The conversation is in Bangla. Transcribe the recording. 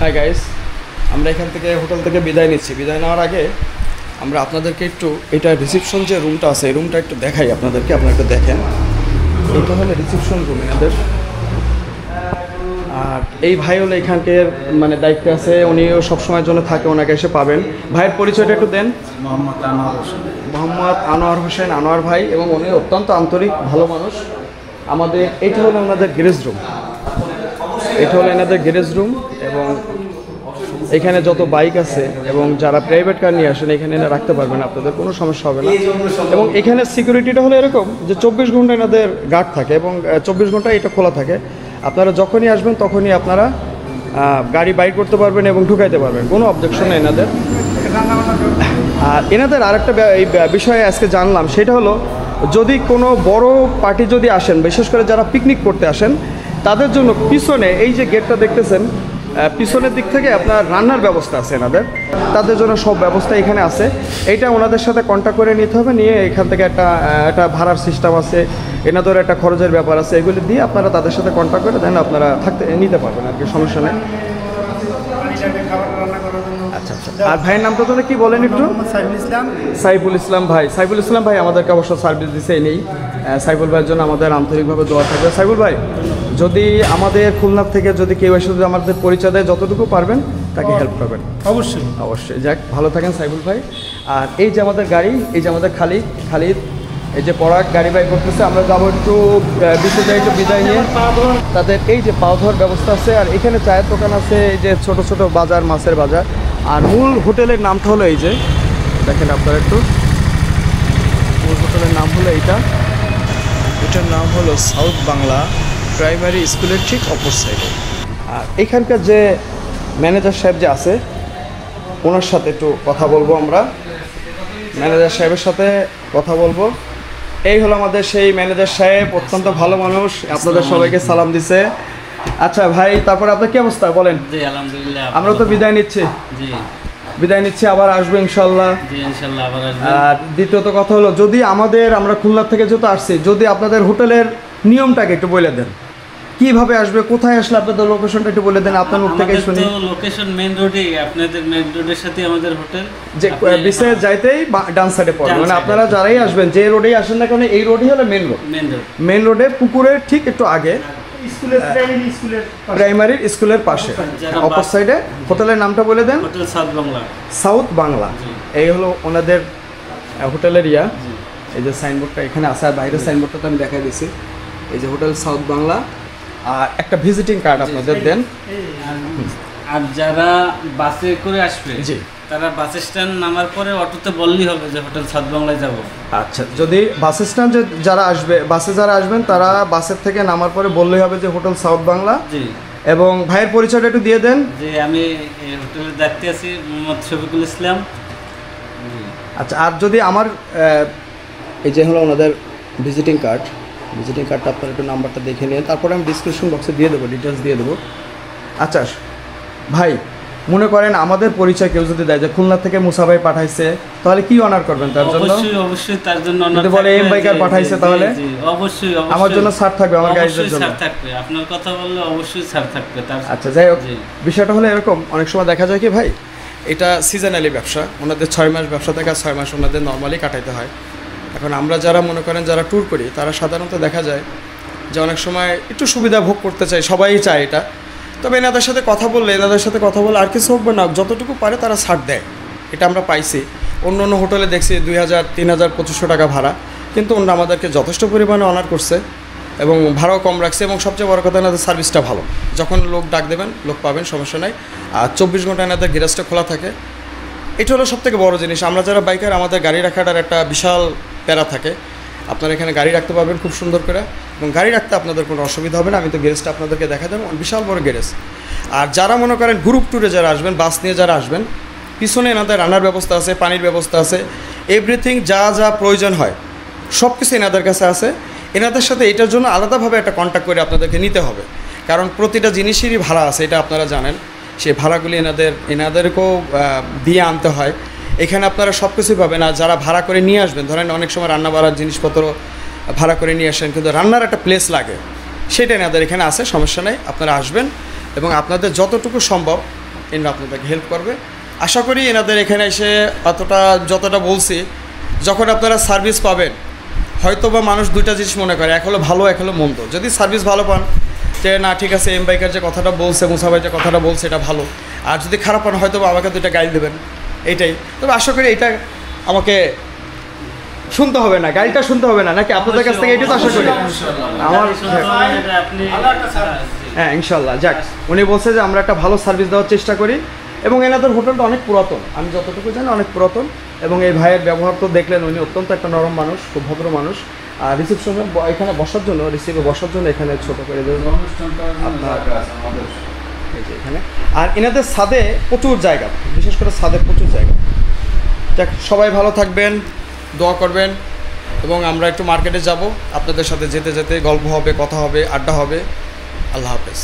হাই গাইস, আমরা এখান থেকে হোটেল থেকে বিদায় নিচ্ছি। বিদায় নেওয়ার আগে আমরা আপনাদেরকে একটু এটা রিসেপশন যে রুমটা আছে এই রুমটা একটু দেখাই আপনাদেরকে। আপনারা একটু দেখেন, এটা হলো রিসেপশন রুম এনাদের। আর এই ভাই হলো এখানকার মানে দায়িত্বে আছে, উনিও সবসময়ের জন্য থাকে, ওনাকে এসে পাবেন। ভাইয়ের পরিচয়টা একটু দেন। মোহাম্মদ আনোয়ার হোসেন, আনোয়ার ভাই, এবং উনি অত্যন্ত আন্তরিক ভালো মানুষ। আমাদের এইটা হলো ওনাদের গ্যারেজ রুম, এটা হলো এনাদের গ্যারেজ রুম। এবং এখানে যত বাইক আছে এবং যারা প্রাইভেট কার নিয়ে আসেন এখানে এনে রাখতে পারবেন, আপনাদের কোনো সমস্যা হবে না। এবং এখানে সিকিউরিটিটা হলো এরকম যে 24 ঘন্টা এনাদের গার্ড থাকে এবং 24 ঘন্টা এটা খোলা থাকে। আপনারা যখনই আসবেন তখনই আপনারা গাড়ি বাইক করতে পারবেন এবং ঢুকাইতে পারবেন, কোনো অবজেকশন নেই এনাদের। আর এনাদের আরেকটা বিষয়ে আজকে জানলাম, সেটা হলো যদি কোনো বড় পার্টি যদি আসেন, বিশেষ করে যারা পিকনিক করতে আসেন, তাদের জন্য পিছনে এই যে গেটটা দেখতেছেন, পিছনের দিক থেকে আপনার রান্নার ব্যবস্থা আছে এনাদের, তাদের জন্য সব ব্যবস্থা এখানে আছে। এইটা ওনাদের সাথে কন্ট্যাক্ট করে নিতে হবে, নিয়ে এখান থেকে একটা ভাড়ার সিস্টেম আছে, এনাদের একটা খরচের ব্যাপার আছে, এগুলি দিয়ে আপনারা তাদের সাথে কন্ট্যাক্ট করে দেন, আপনারা নিতে পারবেন আর কি, সমস্যা নেই। আচ্ছা আচ্ছা। আর ভাইয়ের নামটা তো কি বলেন একটু? সাইফুল ইসলাম ভাই। সাইফুল ইসলাম ভাই আমাদেরকে অবশ্য সার্ভিস দিছে নেই। সাইফুল ভাইয়ের জন্য আমাদের আন্তরিকভাবে দোয়া থাকবে। সাইফুল ভাই, যদি আমাদের খুলনা থেকে যদি কেউ এসে যদি আমাদের পরিচয় দেয়, যতটুকু পারবেন তাকে হেল্প করবেন। অবশ্যই অবশ্যই। যাক, ভালো থাকেন সাইফুল ভাই। আর এই যে আমাদের গাড়ি, এই যে আমাদের খালিদ এই যে পরাগ গাড়ি বাই করতেছে, আমরা যাবো একটু বিচে যাই, একটু বিদায় নিয়ে। তাদের এই যে পাও ধোয়ার ব্যবস্থা আছে, আর এখানে চায়ের দোকান আছে, এই যে ছোট ছোট বাজার, মাছের বাজার। আর মূল হোটেলের নামটা হলো এই যে দেখেন আপনারা একটু, মূল হোটেলের নাম হলো এইটা, এটার নাম হলো সাউথ বাংলা প্রাইমারি স্কুলের ঠিক অপর সাইডে। আর এখানকার যে ম্যানেজার সাহেব যে আছে, ওনার সাথে একটু কথা বলবো আমরা, ম্যানেজার সাহেবের সাথে কথা বলবো। এই হলো আমাদের সেই ম্যানেজার সাহেব, অত্যন্ত ভালো মানুষ, আপনাদের সবাইকে সালাম দিছে। আচ্ছা ভাই, তারপরে আপনার কি অবস্থা বলেন? জি আলহামদুলিল্লাহ। আমরা তো বিদায় নিচ্ছি। জি বিদায় নিচ্ছি, আবার আসবো ইনশাল্লাহ। জি ইনশাআল্লাহ আবার আসবেন। আর দ্বিতীয়ত কথা হলো, যদি আমরা খুলনা থেকে যেহেতু আসছি, যদি আপনাদের হোটেলের নিয়মটাকে একটু বলে দেন, কিভাবে আসবে, কোথায় আসলে আপনাদের লোকেশনটা একটু বলে দেন, আপনার মুখ থেকে শুনি। আমাদের তো লোকেশন মেইন রোডে, আপনাদের মেইন রোডের সাথে আমাদের হোটেল, যে বিচে যাইতেই ডান সাইডে পড়বে, মানে আপনারা যারাই আসবেন যে রোডেই আসেন না কেন, এই রোডই হলো মেইন রোড। মেইন রোডে পুকুরের ঠিক একটু আগে, প্রাইমারি স্কুলের পাশে অপর সাইডে। হোটেলের নামটা বলে দেন। Hotel south Bangla. South Bangla, এই হলো ওনাদের হোটেলের ইয়া। এই যে সাইনবোর্ডটা এখানে আছে, আর বাইরের সাইনবোর্ডটা তো আমি দেখাই দিছি। এই যে হোটেল সাউথ বাংলা। আর একটা ভিজিটিং কার্ড আপনাদের দেন। আর যারা বাসে করে আসবে, জি, তারা বাস স্ট্যান্ড নামার পরে অটোতে বললেই হবে যে হোটেল সাউথ বাংলায় যাব। আচ্ছা, যদি বাস স্ট্যান্ড যারা আসবে, বাসে যারা আসবেন তারা বাসের থেকে নামার পরে বললেই হবে যে হোটেল সাউথ বাংলা। জি। এবং ভাইয়ের পরিচয়টা একটু দিয়ে দেন। যে আমি হোটেলের দায়িত্বে আছি, মোহাম্মদ শফিকুল ইসলাম। আচ্ছা, আর যদি আমার এই যে হলো ওনাদের ভিজিটিং কার্ডটা আপনার একটু নাম্বারটা দেখে নিন, তারপরে আমি ডিসক্রিপশন বক্সে দিয়ে দেবো, ডিটেলস দিয়ে দেবো। আচ্ছা ভাই, মনে করেন আমাদের পরিচয় কেউ যদি দেয় যে খুলনা থেকে মুসা ভাই পাঠাইছে, তাহলে কি অনার করবেন তার জন্য? অবশ্যই তার জন্য অনার। যদি বলে এম বাইকার পাঠাইছে, তাহলে অবশ্যই আমার জন্য ছাড় থাকবে, আমার গাইডের জন্য ছাড় থাকবে। আপনার কথা বললে অবশ্যই ছাড় থাকবে তার। আচ্ছা, যাই হোক, বিষয়টা হলো এরকম, অনেক সময় দেখা যায় কি ভাই, এটা সিজনালি ব্যবসা, ওনাদের 6 মাস ব্যবসা থেকে 6 মাস ওনাদের নর্মালি কাটাইতে হয়। এখন আমরা যারা মনে করেন যারা ট্যুর করি, তারা সাধারণত দেখা যায় যে অনেক সময় একটু সুবিধা ভোগ করতে চায়, সবাই চায় এটা। তবে এনাদের সাথে কথা বললে আর কিছু হোক বা না, যতটুকু পারে তারা ছাড় দেয়, এটা আমরা পাইছি। অন্য হোটেলে দেখছি 2000, 3000, 2500 টাকা ভাড়া, কিন্তু ওনারা আমাদেরকে যথেষ্ট পরিমাণে অনার করছে এবং ভাড়াও কম রাখছে। এবং সবচেয়ে বড় কথা, এনাদের সার্ভিসটা ভালো, যখন লোক ডাক দেবেন লোক পাবেন, সমস্যা নাই। আর 24 ঘন্টা এনাদের গ্যারেজটা খোলা থাকে, এটা হলো সবথেকে বড় জিনিস। আমরা যারা বাইকার, আমাদের গাড়ি রাখাটার একটা বিশাল প্যারা থাকে। আপনারা এখানে গাড়ি রাখতে পারবেন খুব সুন্দর করে, এবং গাড়ি রাখতে আপনাদের কোনো অসুবিধা হবে না। আমি তো গ্যারেজটা আপনাদেরকে দেখা দেবো, বিশাল বড় গ্যারেজ। আর যারা মনে করেন গ্রুপ ট্যুরে যারা আসবেন, বাস নিয়ে যারা আসবেন, পিছনে এনাদের রান্নার ব্যবস্থা আছে, পানির ব্যবস্থা আছে, এভরিথিং যা যা প্রয়োজন হয় সব কিছু এনাদের কাছে আছে। এনাদের সাথে এটার জন্য আলাদাভাবে একটা কন্ট্যাক্ট করে আপনাদেরকে নিতে হবে, কারণ প্রতিটা জিনিসেরই ভাড়া আছে, এটা আপনারা জানেন। সেই ভাড়াগুলি এনাদেরকেও দিয়ে আনতে হয়। এখানে আপনারা সব কিছুই পাবেন। আর যারা ভাড়া করে নিয়ে আসবেন, ধরেন অনেক সময় রান্না বাড়ার জিনিসপত্র ভাড়া করে নিয়ে আসেন, কিন্তু রান্নার একটা প্লেস লাগে, সেটা এনাদের এখানে আছে, সমস্যা নেই। আপনারা আসবেন এবং আপনাদের যতটুকু সম্ভব এনারা আপনাদেরকে হেল্প করবে। আশা করি এনাদের এখানে এসে যতটা বলছি, যখন আপনারা সার্ভিস পাবেন, হয়তো বা মানুষ দুইটা জিনিস মনে করে, এক হলো ভালো, এক হলো মন্দ। যদি সার্ভিস ভালো পান, যে না ঠিক আছে এম বাইকার যে কথাটা বলছে, মুসা ভাই যে কথাটা বলছে এটা ভালো, আর যদি খারাপ পান হয়তো বা আমাকে দুইটা গাইড দেবেন, এইটাই। তবে আশা করি এটা আমাকে শুনতে হবে না, গাড়িটা শুনতে হবে না, নাকি আপনাদের কাছ থেকে এটাই তো আশা করি আমার। হ্যাঁ ইনশাল্লাহ। যাক, উনি বলছে যে আমরা একটা ভালো সার্ভিস দেওয়ার চেষ্টা করি, এবং এনাদের হোটেলটা অনেক পুরাতন, আমি যতটুকু জানি অনেক পুরাতন। এবং এই ভাইয়ের ব্যবহার তো দেখলেন, উনি অত্যন্ত একটা নরম মানুষ, খুব ভদ্র মানুষ। আর রিসেপশনে এখানে বসার জন্য, রিসিভে বসার জন্য এখানে ছোটো করে আপনার এই যে এখানে। আর এনাদের ছাদে প্রচুর জায়গা, বিশেষ করে ছাদে প্রচুর জায়গা। যাক, সবাই ভালো থাকবেন, দোয়া করবেন, এবং আমরা একটু মার্কেটে যাব, আপনাদের সাথে যেতে যেতে গল্প হবে, কথা হবে, আড্ডা হবে। আল্লাহ হাফেজ।